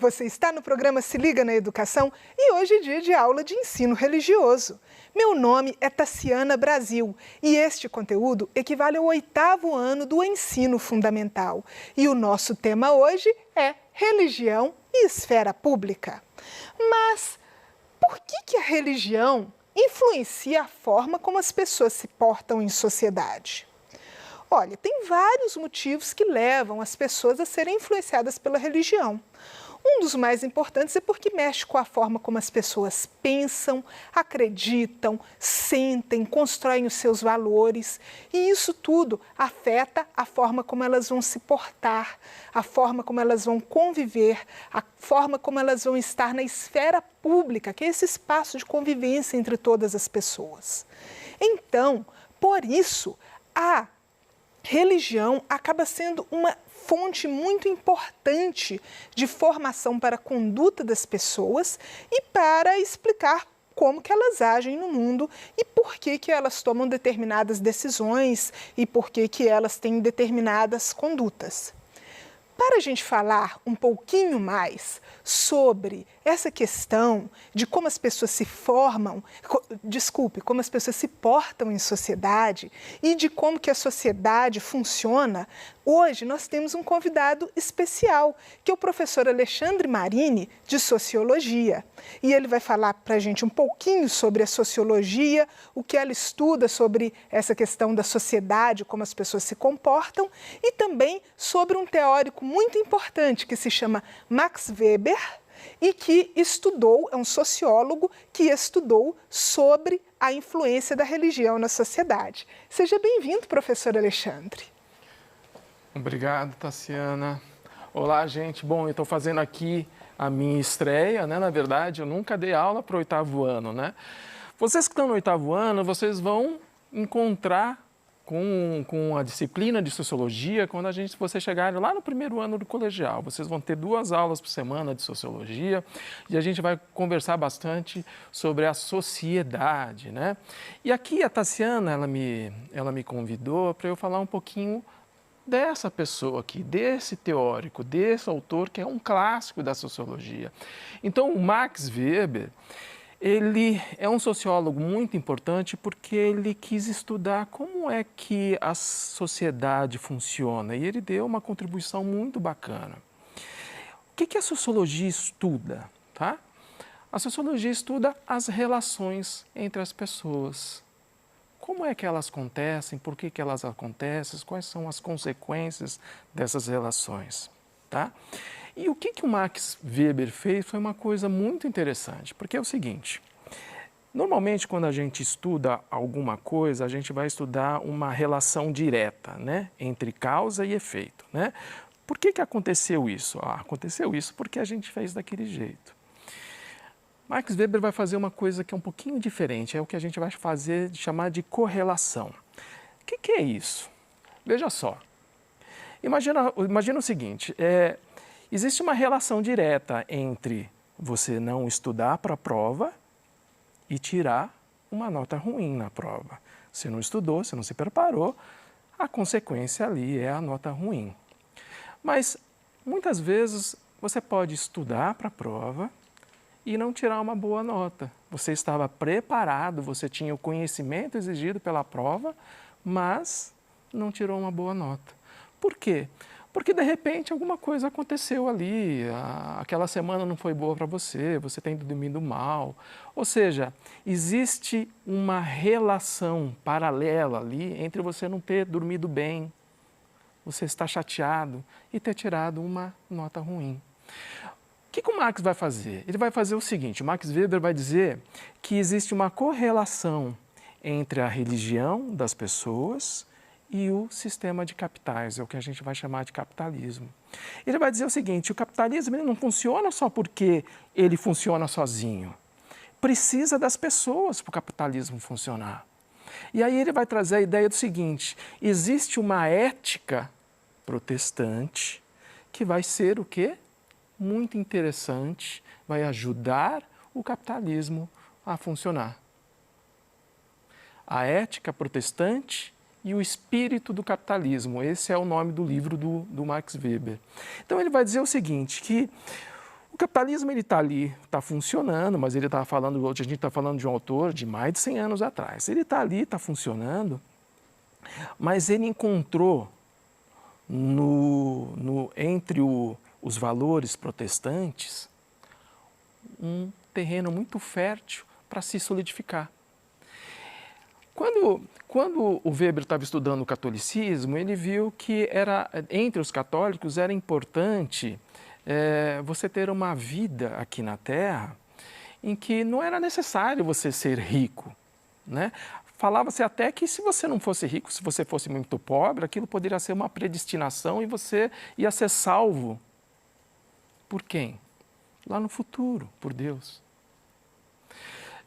Você está no programa Se Liga na Educação e hoje é dia de aula de ensino religioso. Meu nome é Tassiana Brasil e este conteúdo equivale ao 8º ano do ensino fundamental. E o nosso tema hoje é religião e esfera pública. Mas por que a religião influencia a forma como as pessoas se portam em sociedade? Olha, tem vários motivos que levam as pessoas a serem influenciadas pela religião. Um dos mais importantes é porque mexe com a forma como as pessoas pensam, acreditam, sentem, constroem os seus valores. E isso tudo afeta a forma como elas vão se portar, a forma como elas vão conviver, a forma como elas vão estar na esfera pública, que é esse espaço de convivência entre todas as pessoas. Então, por isso, a religião acaba sendo uma fonte muito importante de formação para a conduta das pessoas e para explicar como que elas agem no mundo e por que elas tomam determinadas decisões e por que elas têm determinadas condutas. Para a gente falar um pouquinho mais sobre essa questão de como as pessoas se formam, como as pessoas se portam em sociedade e de como que a sociedade funciona, hoje nós temos um convidado especial, que é o professor Alexandre Marini, de Sociologia. E ele vai falar para a gente um pouquinho sobre a sociologia, o que ela estuda sobre essa questão da sociedade, como as pessoas se comportam, e também sobre um teórico muito importante que se chama Max Weber e que estudou, é um sociólogo que estudou sobre a influência da religião na sociedade. Seja bem-vindo, professor Alexandre. Obrigado, Tassiana. Olá, gente. Bom, eu estou fazendo aqui a minha estreia, né? Na verdade, eu nunca dei aula para o 8º ano, né? Vocês que estão no 8º ano, vocês vão encontrar com a disciplina de Sociologia quando vocês chegarem lá no 1º ano do colegial. Vocês vão ter 2 aulas por semana de Sociologia e a gente vai conversar bastante sobre a sociedade, né? E aqui a Tassiana, ela me convidou para eu falar um pouquinho dessa pessoa aqui, desse teórico, desse autor que é um clássico da sociologia. Então, o Max Weber, ele é um sociólogo muito importante porque ele quis estudar como é que a sociedade funciona e ele deu uma contribuição muito bacana. O que a sociologia estuda, tá? A sociologia estuda as relações entre as pessoas. Como é que elas acontecem, por que elas acontecem, quais são as consequências dessas relações, tá? E o que o Max Weber fez foi uma coisa muito interessante, porque é o seguinte, normalmente quando a gente estuda alguma coisa, a gente vai estudar uma relação direta, né, entre causa e efeito, né? Por que aconteceu isso? Aconteceu isso porque a gente fez daquele jeito. Max Weber vai fazer uma coisa que é um pouquinho diferente, é o que a gente vai chamar de correlação. O que é isso? Veja só, imagina o seguinte, existe uma relação direta entre você não estudar para a prova e tirar uma nota ruim na prova. Você não estudou, você não se preparou, a consequência ali é a nota ruim. Mas muitas vezes você pode estudar para a prova e não tirar uma boa nota. Você estava preparado, você tinha o conhecimento exigido pela prova, mas não tirou uma boa nota. Por quê? Porque, de repente, alguma coisa aconteceu ali, aquela semana não foi boa para você, você tem dormido mal. Ou seja, existe uma relação paralela ali entre você não ter dormido bem, você estar chateado e ter tirado uma nota ruim. O que o Marx vai fazer? Ele vai fazer o seguinte, o Max Weber vai dizer que existe uma correlação entre a religião das pessoas e o sistema de capitais, é o que a gente vai chamar de capitalismo. Ele vai dizer o seguinte, o capitalismo ele não funciona só porque ele funciona sozinho. Precisa das pessoas para o capitalismo funcionar. E aí ele vai trazer a ideia do seguinte, existe uma ética protestante que vai ser o quê? Muito interessante, vai ajudar o capitalismo a funcionar. A ética protestante e o espírito do capitalismo, esse é o nome do livro do Max Weber. Então ele vai dizer o seguinte, que O capitalismo ele está ali, está funcionando, mas ele está falando, hoje a gente está falando de um autor de mais de 100 anos atrás. Ele está ali, está funcionando, mas ele encontrou entre os valores protestantes um terreno muito fértil para se solidificar. Quando o Weber estava estudando o catolicismo, ele viu que entre os católicos era importante você ter uma vida aqui na Terra em que não era necessário você ser rico, né? Falava-se até que se você não fosse rico, se você fosse muito pobre, aquilo poderia ser uma predestinação e você ia ser salvo. Por quem? Lá no futuro, por Deus.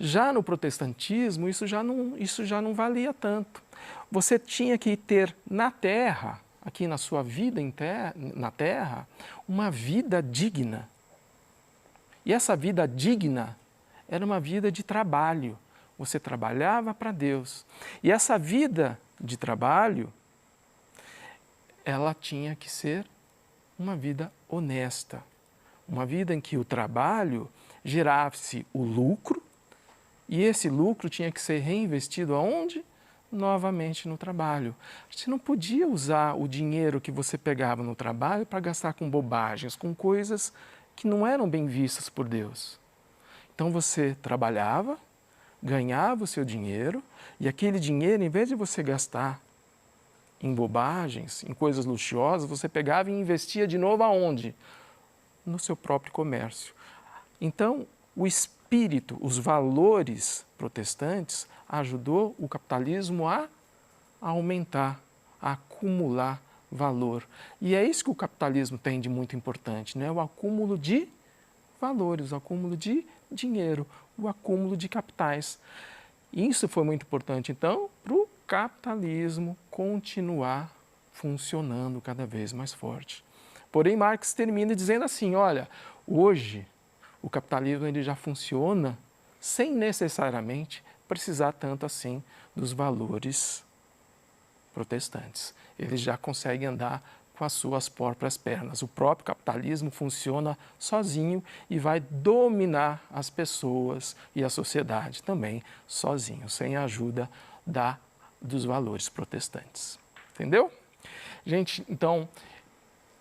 Já no protestantismo, isso já não valia tanto. Você tinha que ter na Terra, aqui na sua vida na Terra, uma vida digna. E essa vida digna era uma vida de trabalho. Você trabalhava para Deus. E essa vida de trabalho, ela tinha que ser uma vida honesta. Uma vida em que o trabalho gerasse o lucro, e esse lucro tinha que ser reinvestido aonde? Novamente no trabalho. Você não podia usar o dinheiro que você pegava no trabalho para gastar com bobagens, com coisas que não eram bem vistas por Deus. Então você trabalhava, ganhava o seu dinheiro, e aquele dinheiro, em vez de você gastar em bobagens, em coisas luxuosas, você pegava e investia de novo aonde? No seu próprio comércio. Então, o espírito, os valores protestantes ajudou o capitalismo a aumentar, a acumular valor. E é isso que o capitalismo tem de muito importante, né? O acúmulo de valores, o acúmulo de dinheiro, o acúmulo de capitais. Isso foi muito importante, então, para o capitalismo continuar funcionando cada vez mais forte. Porém, Marx termina dizendo assim, olha, hoje o capitalismo ele já funciona sem necessariamente precisar tanto assim dos valores protestantes. Ele já consegue andar com as suas próprias pernas. O próprio capitalismo funciona sozinho e vai dominar as pessoas e a sociedade também sozinho, sem a ajuda dos valores protestantes. Entendeu? Gente, então,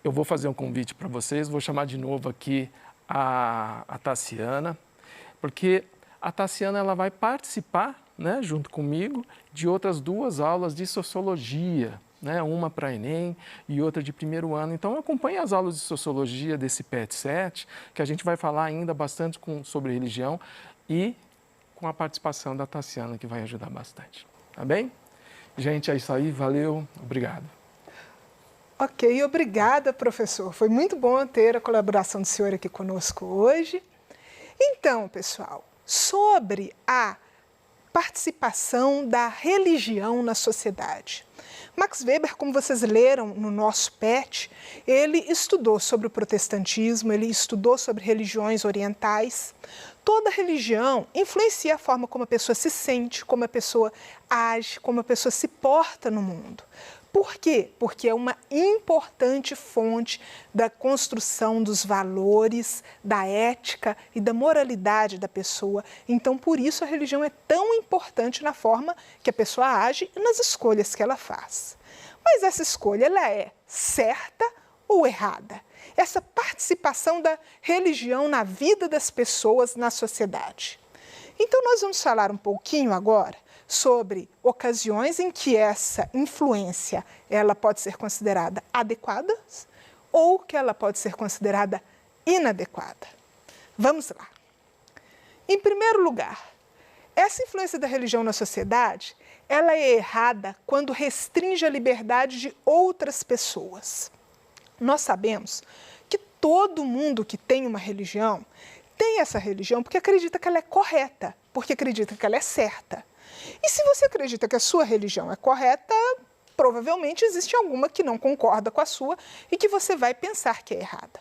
eu vou fazer um convite para vocês, vou chamar de novo aqui a Tassiana, porque a Tassiana ela vai participar, né, junto comigo, de outras 2 aulas de Sociologia, né, uma para Enem e outra de primeiro ano. Então, acompanhe as aulas de Sociologia desse PET 7, que a gente vai falar ainda bastante sobre religião e com a participação da Tassiana, que vai ajudar bastante. Tá bem? Gente, é isso aí. Valeu. Obrigado. Ok, obrigada, professor. Foi muito bom ter a colaboração do senhor aqui conosco hoje. Então, pessoal, sobre a participação da religião na sociedade. Max Weber, como vocês leram no nosso PET, ele estudou sobre o protestantismo, ele estudou sobre religiões orientais. Toda religião influencia a forma como a pessoa se sente, como a pessoa age, como a pessoa se porta no mundo. Por quê? Porque é uma importante fonte da construção dos valores, da ética e da moralidade da pessoa. Então, por isso, a religião é tão importante na forma que a pessoa age e nas escolhas que ela faz. Mas essa escolha, ela é certa ou errada? Essa participação da religião na vida das pessoas na sociedade. Então, nós vamos falar um pouquinho agora sobre ocasiões em que essa influência ela pode ser considerada adequada ou que ela pode ser considerada inadequada. Vamos lá. Em primeiro lugar, essa influência da religião na sociedade, ela é errada quando restringe a liberdade de outras pessoas. Nós sabemos que todo mundo que tem uma religião tem essa religião porque acredita que ela é correta, porque acredita que ela é certa. E se você acredita que a sua religião é correta, provavelmente existe alguma que não concorda com a sua e que você vai pensar que é errada.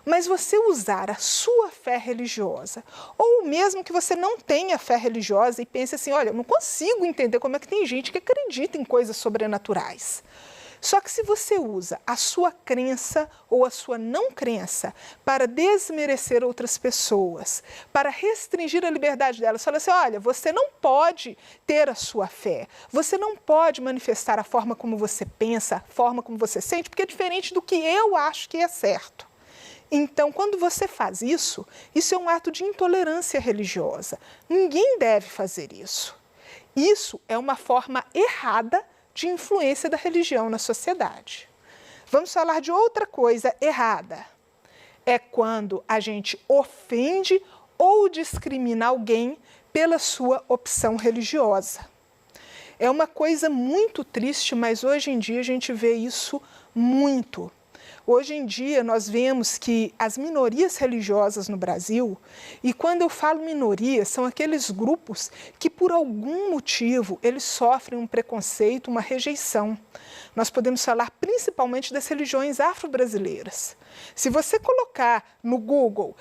Mas você usar a sua fé religiosa, ou mesmo que você não tenha fé religiosa e pense assim, olha, eu não consigo entender como é que tem gente que acredita em coisas sobrenaturais. Só que se você usa a sua crença ou a sua não crença para desmerecer outras pessoas, para restringir a liberdade delas, fala assim, olha, você não pode ter a sua fé, você não pode manifestar a forma como você pensa, a forma como você sente, porque é diferente do que eu acho que é certo. Então, quando você faz isso, isso é um ato de intolerância religiosa. Ninguém deve fazer isso. Isso é uma forma errada de influência da religião na sociedade. Vamos falar de outra coisa errada. É quando a gente ofende ou discrimina alguém pela sua opção religiosa. É uma coisa muito triste, mas hoje em dia a gente vê isso muito. Hoje em dia nós vemos que as minorias religiosas no Brasil, e quando eu falo minoria, são aqueles grupos que por algum motivo eles sofrem um preconceito, uma rejeição. Nós podemos falar principalmente das religiões afro-brasileiras. Se você colocar no Google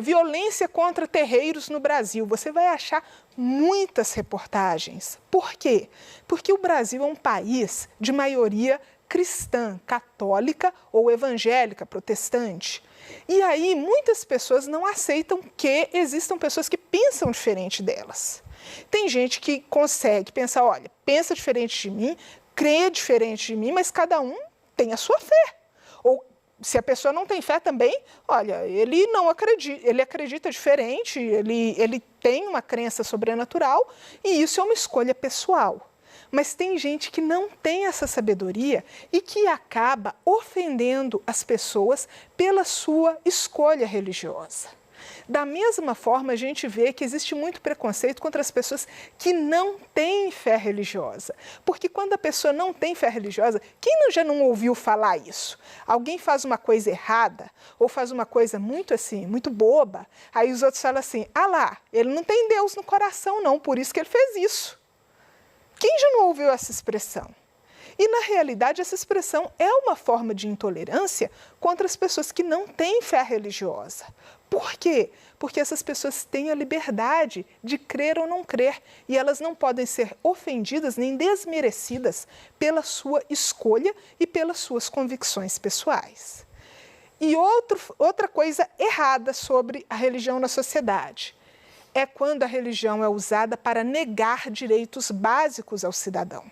violência contra terreiros no Brasil, você vai achar muitas reportagens. Por quê? Porque o Brasil é um país de maioria cristã, católica ou evangélica, protestante. E aí muitas pessoas não aceitam que existam pessoas que pensam diferente delas. Tem gente que consegue pensar, olha, pensa diferente de mim, crê diferente de mim, mas cada um tem a sua fé. Ou se a pessoa não tem fé também, olha, ele não acredita, ele acredita diferente, ele tem uma crença sobrenatural e isso é uma escolha pessoal. Mas tem gente que não tem essa sabedoria e que acaba ofendendo as pessoas pela sua escolha religiosa. Da mesma forma, a gente vê que existe muito preconceito contra as pessoas que não têm fé religiosa. Porque quando a pessoa não tem fé religiosa, quem já não ouviu falar isso? Alguém faz uma coisa errada ou faz uma coisa muito assim, muito boba, aí os outros falam assim, ah lá, ele não tem Deus no coração não, por isso que ele fez isso. Quem já não ouviu essa expressão? E, na realidade, essa expressão é uma forma de intolerância contra as pessoas que não têm fé religiosa. Por quê? Porque essas pessoas têm a liberdade de crer ou não crer e elas não podem ser ofendidas nem desmerecidas pela sua escolha e pelas suas convicções pessoais. E outra coisa errada sobre a religião na sociedade é quando a religião é usada para negar direitos básicos ao cidadão.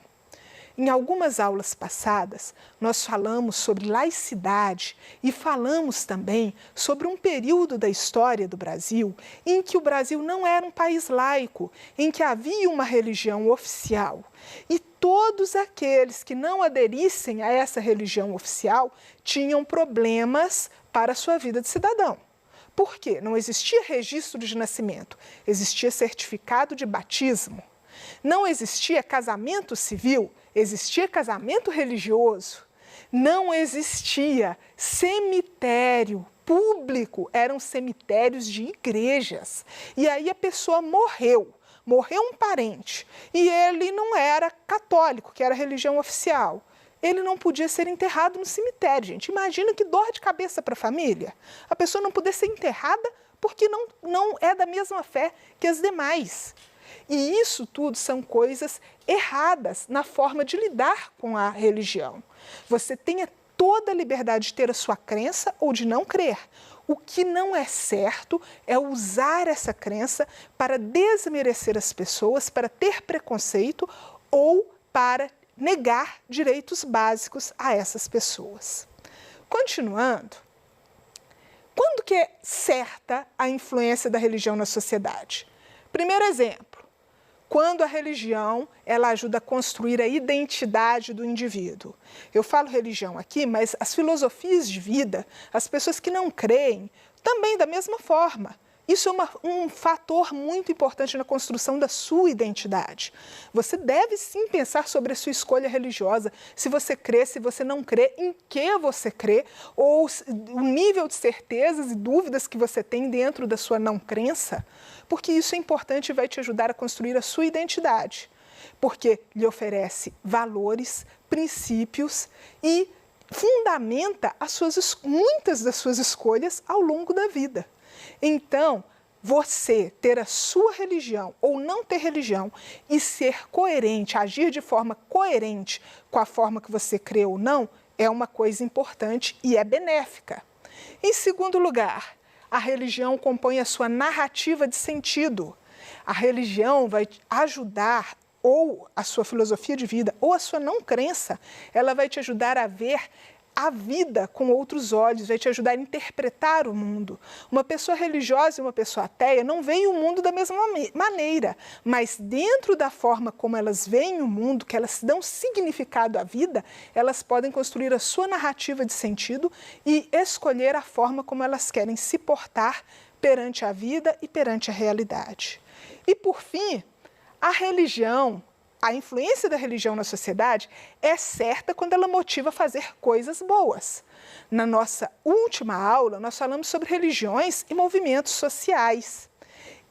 Em algumas aulas passadas, nós falamos sobre laicidade e falamos também sobre um período da história do Brasil em que o Brasil não era um país laico, em que havia uma religião oficial. E todos aqueles que não aderissem a essa religião oficial tinham problemas para a sua vida de cidadão. Por quê? Não existia registro de nascimento, existia certificado de batismo. Não existia casamento civil, existia casamento religioso. Não existia cemitério público, eram cemitérios de igrejas. E aí a pessoa morreu um parente, e ele não era católico, que era a religião oficial. Ele não podia ser enterrado no cemitério, gente. Imagina que dor de cabeça para a família. A pessoa não poder ser enterrada porque não é da mesma fé que as demais. E isso tudo são coisas erradas na forma de lidar com a religião. Você tenha toda a liberdade de ter a sua crença ou de não crer. O que não é certo é usar essa crença para desmerecer as pessoas, para ter preconceito ou para negar direitos básicos a essas pessoas. Continuando, quando que é certa a influência da religião na sociedade? Primeiro exemplo, quando a religião ela ajuda a construir a identidade do indivíduo. Eu falo religião aqui, mas as filosofias de vida, as pessoas que não creem, também da mesma forma. Isso é um fator muito importante na construção da sua identidade. Você deve sim pensar sobre a sua escolha religiosa, se você crê, se você não crê, em que você crê, ou o nível de certezas e dúvidas que você tem dentro da sua não crença, porque isso é importante e vai te ajudar a construir a sua identidade, porque lhe oferece valores, princípios e fundamenta muitas das suas escolhas ao longo da vida. Então, você ter a sua religião ou não ter religião e ser coerente, agir de forma coerente com a forma que você crê ou não, é uma coisa importante e é benéfica. Em segundo lugar, a religião compõe a sua narrativa de sentido. A religião vai ajudar, ou a sua filosofia de vida, ou a sua não crença, ela vai te ajudar a ver a vida com outros olhos, vai te ajudar a interpretar o mundo. Uma pessoa religiosa e uma pessoa ateia não veem o mundo da mesma maneira, mas dentro da forma como elas veem o mundo, que elas dão significado à vida, elas podem construir a sua narrativa de sentido e escolher a forma como elas querem se portar perante a vida e perante a realidade. E por fim, a religião, a influência da religião na sociedade é certa quando ela motiva a fazer coisas boas. Na nossa última aula, nós falamos sobre religiões e movimentos sociais.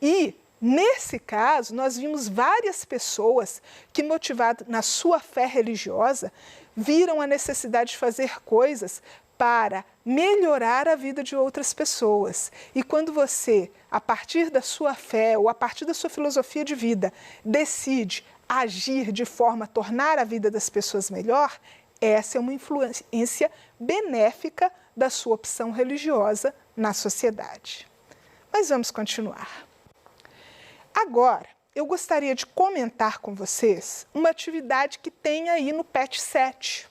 E, nesse caso, nós vimos várias pessoas que, motivadas na sua fé religiosa, viram a necessidade de fazer coisas para melhorar a vida de outras pessoas. E quando você, a partir da sua fé ou a partir da sua filosofia de vida, decide agir de forma a tornar a vida das pessoas melhor, essa é uma influência benéfica da sua opção religiosa na sociedade. Mas vamos continuar. Agora, eu gostaria de comentar com vocês uma atividade que tem aí no PET 7,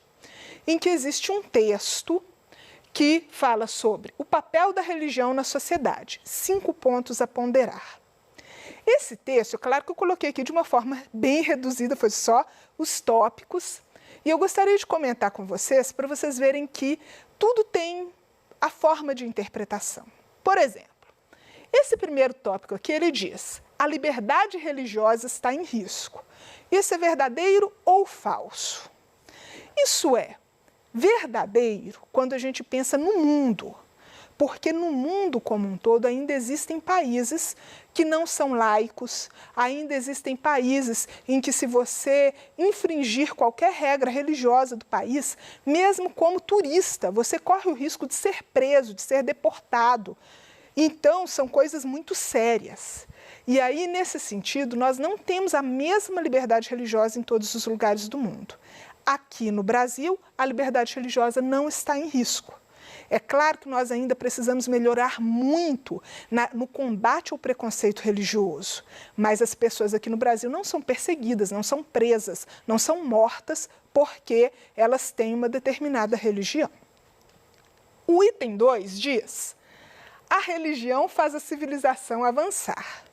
em que existe um texto que fala sobre o papel da religião na sociedade, 5 pontos a ponderar. Esse texto, claro que eu coloquei aqui de uma forma bem reduzida, foi só os tópicos, e eu gostaria de comentar com vocês, para vocês verem que tudo tem a forma de interpretação. Por exemplo, esse primeiro tópico aqui, ele diz: a liberdade religiosa está em risco. Isso é verdadeiro ou falso? Isso é verdadeiro quando a gente pensa no mundo, porque no mundo como um todo ainda existem países que não são laicos, ainda existem países em que, se você infringir qualquer regra religiosa do país, mesmo como turista, você corre o risco de ser preso, de ser deportado. Então, são coisas muito sérias. E aí, nesse sentido, nós não temos a mesma liberdade religiosa em todos os lugares do mundo. Aqui no Brasil, a liberdade religiosa não está em risco. É claro que nós ainda precisamos melhorar muito no combate ao preconceito religioso, mas as pessoas aqui no Brasil não são perseguidas, não são presas, não são mortas porque elas têm uma determinada religião. O item 2 diz: a religião faz a civilização avançar.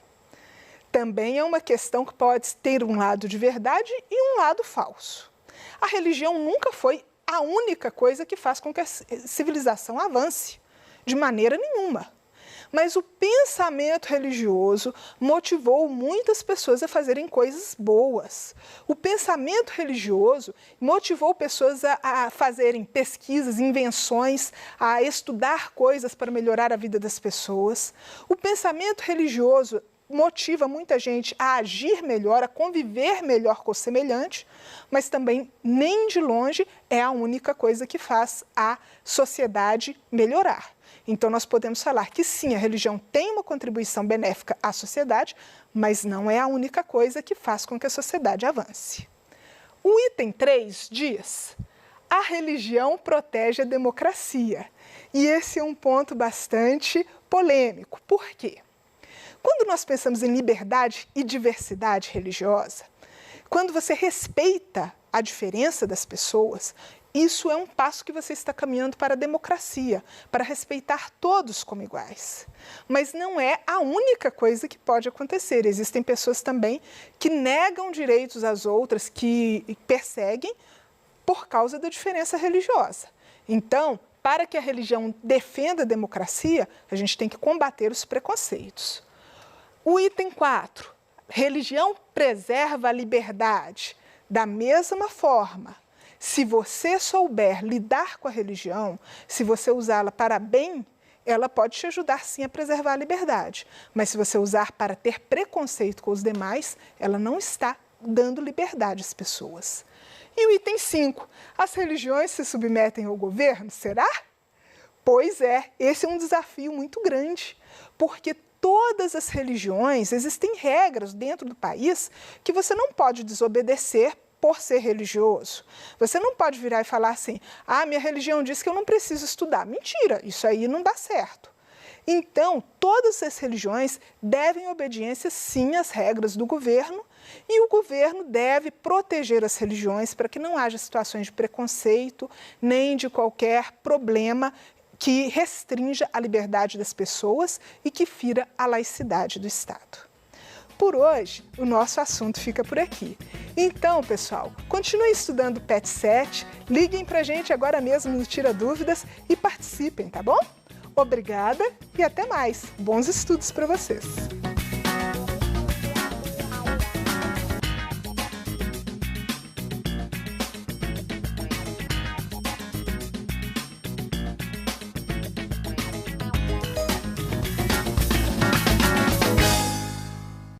Também é uma questão que pode ter um lado de verdade e um lado falso. A religião nunca foi a única coisa que faz com que a civilização avance, de maneira nenhuma. Mas o pensamento religioso motivou muitas pessoas a fazerem coisas boas. O pensamento religioso motivou pessoas a fazerem pesquisas, invenções, a estudar coisas para melhorar a vida das pessoas. O pensamento religioso motiva muita gente a agir melhor, a conviver melhor com o semelhante, mas também, nem de longe, é a única coisa que faz a sociedade melhorar. Então, nós podemos falar que sim, a religião tem uma contribuição benéfica à sociedade, mas não é a única coisa que faz com que a sociedade avance. O item 3 diz: a religião protege a democracia. E esse é um ponto bastante polêmico. Por quê? Quando nós pensamos em liberdade e diversidade religiosa, quando você respeita a diferença das pessoas, isso é um passo que você está caminhando para a democracia, para respeitar todos como iguais. Mas não é a única coisa que pode acontecer. Existem pessoas também que negam direitos às outras, que perseguem por causa da diferença religiosa. Então, para que a religião defenda a democracia, a gente tem que combater os preconceitos. O item 4, religião preserva a liberdade. Da mesma forma, se você souber lidar com a religião, se você usá-la para bem, ela pode te ajudar sim a preservar a liberdade. Mas se você usar para ter preconceito com os demais, ela não está dando liberdade às pessoas. E o item 5, as religiões se submetem ao governo, será? Pois é, esse é um desafio muito grande, porque todas as religiões, existem regras dentro do país que você não pode desobedecer por ser religioso. Você não pode virar e falar assim, minha religião diz que eu não preciso estudar. Mentira, isso aí não dá certo. Então, todas as religiões devem obediência, sim, às regras do governo, e o governo deve proteger as religiões para que não haja situações de preconceito, nem de qualquer problema que restrinja a liberdade das pessoas e que fira a laicidade do Estado. Por hoje, o nosso assunto fica por aqui. Então, pessoal, continuem estudando PET 7, liguem para a gente agora mesmo no Tira Dúvidas e participem, tá bom? Obrigada e até mais. Bons estudos para vocês!